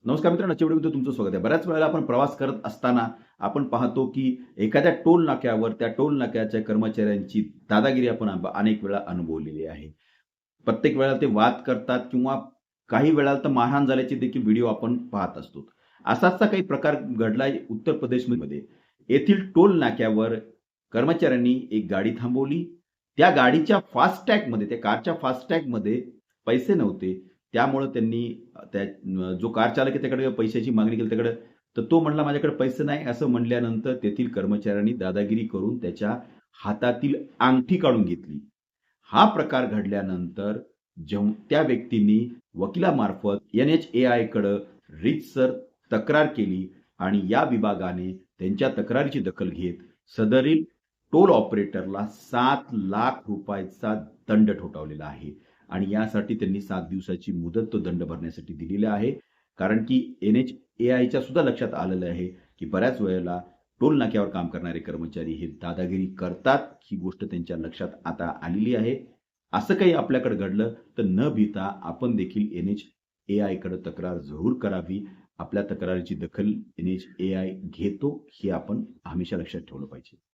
नमस्कार मित्रांनो, चिवडीमध्ये तुमचं स्वागत आहे. बऱ्याच वेळेला आपण प्रवास करत असताना आपण पाहतो, की एखाद्या टोल नाक्यावर त्या टोल नाक्याच्या कर्मचाऱ्यांची दादागिरी आपण अनेक वेळा अनुभवलेली आहे. प्रत्येक वेळेला ते वाद करतात किंवा काही वेळेला तर मारहाण झाल्याचे देखील व्हिडिओ आपण पाहत असतो. असाच काही प्रकार घडलाय उत्तर प्रदेशमध्ये. येथील टोल नाक्यावर कर्मचाऱ्यांनी एक गाडी थांबवली. त्या गाडीच्या फास्टॅगमध्ये, त्या कारच्या फास्टॅगमध्ये पैसे नव्हते. त्यामुळं त्यांनी जो कार चालक आहे त्याकडे पैशाची मागणी केली त्याकडे. तर तो म्हणला, "माझ्याकडे पैसे नाही." असं म्हटल्यानंतर तेथील कर्मचाऱ्यांनी दादागिरी करून त्याच्या हातातील अंगठी काढून घेतली. हा प्रकार घडल्यानंतर त्या व्यक्तींनी वकिलामार्फत NHAIकडं रीतसर तक्रार केली आणि या विभागाने त्यांच्या तक्रारीची दखल घेत सदरील टोल ऑपरेटरला ₹7,00,000चा दंड ठोठावलेला आहे. आणि यासाठी त्यांनी 7 दिवसाची मुदत तो दंड भरण्यासाठी दिलेला आहे. कारण की NHAIच्या सुद्धा लक्षात आलेलं आहे, की बऱ्याच वेळेला टोल नाक्यावर काम करणारे कर्मचारी हे दादागिरी करतात. ही गोष्ट त्यांच्या लक्षात आता आलेली आहे. असं काही आपल्याकडे घडलं तर न भीता आपण देखील NHAIकडे तक्रार जरूर करावी. आपल्या तक्रारीची दखल NHAI घेतो हे आपण हमेशा लक्षात ठेवलं पाहिजे.